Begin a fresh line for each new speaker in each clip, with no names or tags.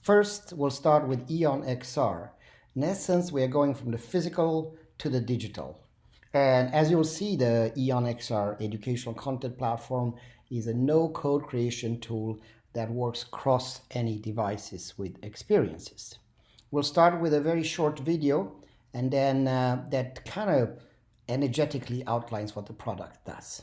First, we'll start with EON XR. In essence, we are going from the physical to the digital. And as you'll see, the EON XR educational content platform is a no-code creation tool that works across any devices with experiences. We'll start with a very short video, and then that kind of energetically outlines what the product does.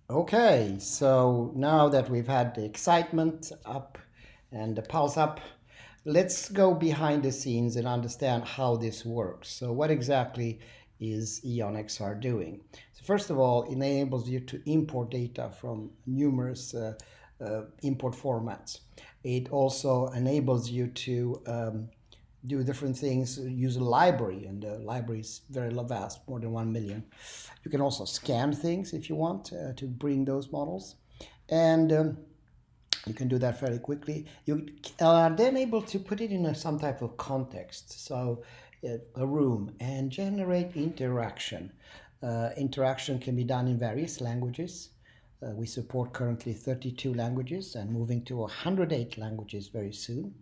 Okay, so now that we've had the excitement up and the pulse up, let's go behind the scenes and understand how this works. So what exactly is EON XR doing? So first of all, it enables you to import data from numerous import formats. It also enables you to do different things, use a library, and the library is very vast, more than 1 million. You can also scan things if you want to bring those models, and you can do that fairly quickly. You are then able to put it in some type of context, so a room, and generate interaction. Interaction can be done in various languages. We support currently 32 languages and moving to 108 languages very soon.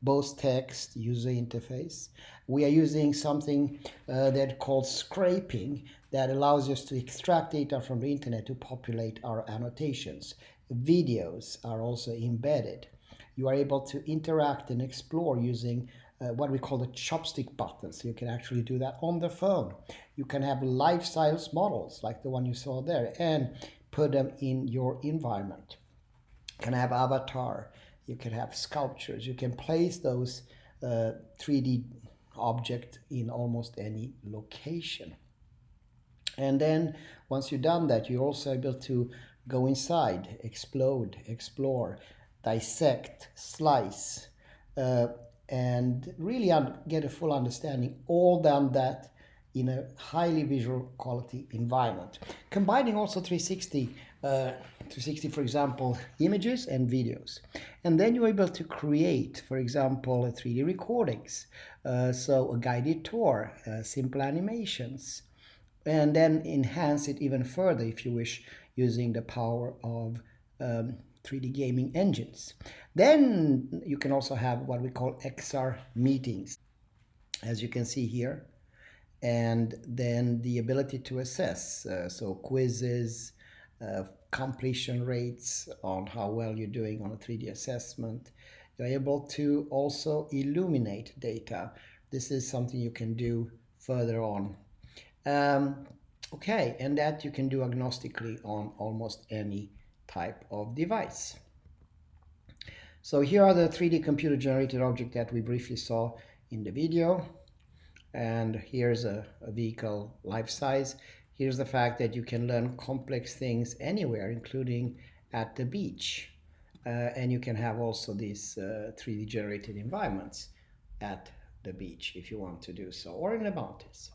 Both text, user interface. We are using something that called scraping that allows us to extract data from the internet to populate our annotations. Videos are also embedded. You are able to interact and explore using what we call the chopstick buttons. You can actually do that on the phone. You can have life-size models like the one you saw there and put them in your environment. You can have avatar. You can have sculptures. You can place those 3D objects in almost any location. And then once you've done that, you're also able to go inside, explode, explore, dissect, slice, and really get a full understanding. All done that in a highly visual quality environment. Combining also 360, for example, images and videos. And then you're able to create, for example, 3D recordings, so a guided tour, simple animations, and then enhance it even further if you wish, using the power of 3D gaming engines. Then you can also have what we call XR meetings, as you can see here, and then the ability to assess, so quizzes, completion rates on how well you're doing on a 3D assessment. You're able to also illuminate data. This is something you can do further on. Okay, and that you can do agnostically on almost any type of device. So here are the 3D computer generated object that we briefly saw in the video. And here's a vehicle life size. Here's the fact that you can learn complex things anywhere, including at the beach. And you can have also these 3D generated environments at the beach if you want to do so, or in the mountains.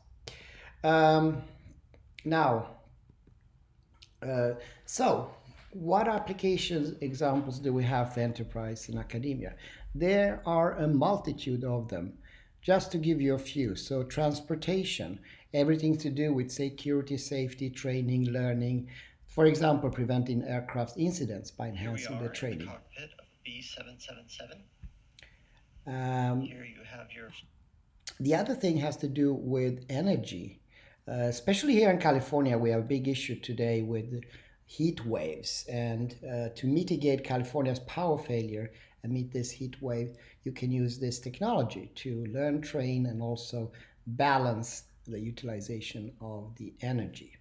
Now, So, what applications examples do we have for enterprise and academia? There are a multitude of them. Just to give you a few, so transportation, everything to do with security, safety, training, learning. For example, preventing aircraft incidents by enhancing the training.
In the cockpit of B777. Here you have your.
The other thing has to do with energy. Especially here in California, we have a big issue today with heat waves. And to mitigate California's power failure amid this heat wave, you can use this technology to learn, train, and also balance the utilization of the energy.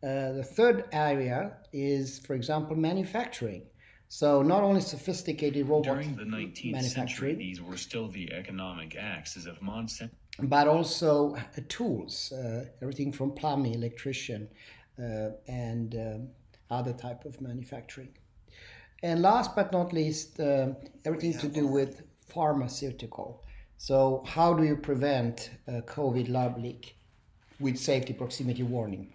The third area is, for example, manufacturing. So not only sophisticated robot
During the 19th century,
manufacturing,
these were still the economic axes of Monsanto.
but also tools, everything from plumbing, electrician, and other type of manufacturing. And last but not least, everything to do with pharmaceutical. So how do you prevent a COVID lab leak with safety proximity warning?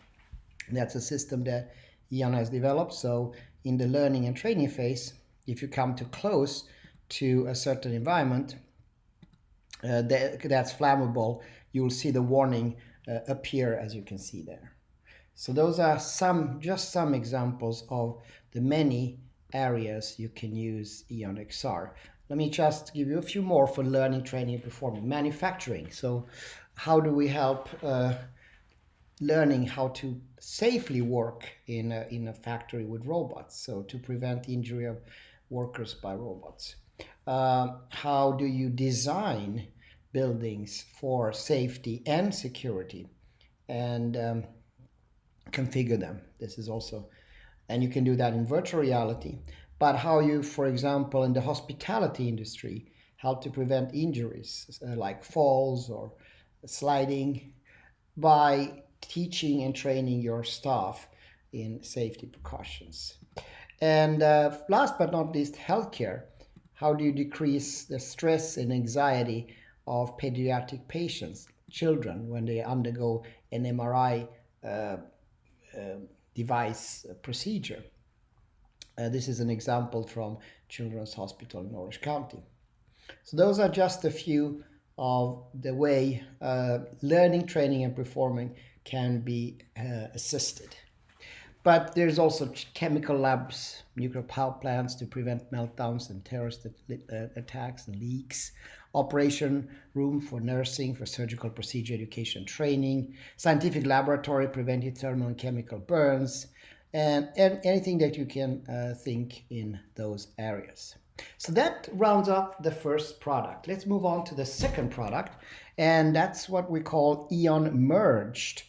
That's a system that EON has developed. So in the learning and training phase, if you come too close to a certain environment that's flammable, you'll see the warning appear, as you can see there. So those are just some examples of the many areas you can use EON XR. Let me just give you a few more for learning, training, and performing. Manufacturing. So how do we help learning how to safely work in a factory with robots, so to prevent injury of workers by robots? How do you design buildings for safety and security, and configure them? This is also, and you can do that in virtual reality. But how you, for example, in the hospitality industry, how to prevent injuries like falls or sliding by teaching and training your staff in safety precautions. And last but not least, healthcare. How do you decrease the stress and anxiety of pediatric patients, children, when they undergo an MRI device procedure? This is an example from Children's Hospital in Orange County. So those are just a few of the way learning, training, and performing can be assisted. But there's also chemical labs, nuclear power plants to prevent meltdowns and terrorist attacks and leaks, operation room for nursing, for surgical procedure education training, scientific laboratory preventing thermal and chemical burns, and anything that you can think in those areas. So that rounds up the first product. Let's move on to the second product, and that's what we call EON Merged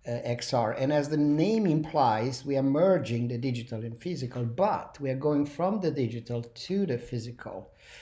XR. And as the name implies, we are merging the digital and physical, but we are going from the digital to the physical.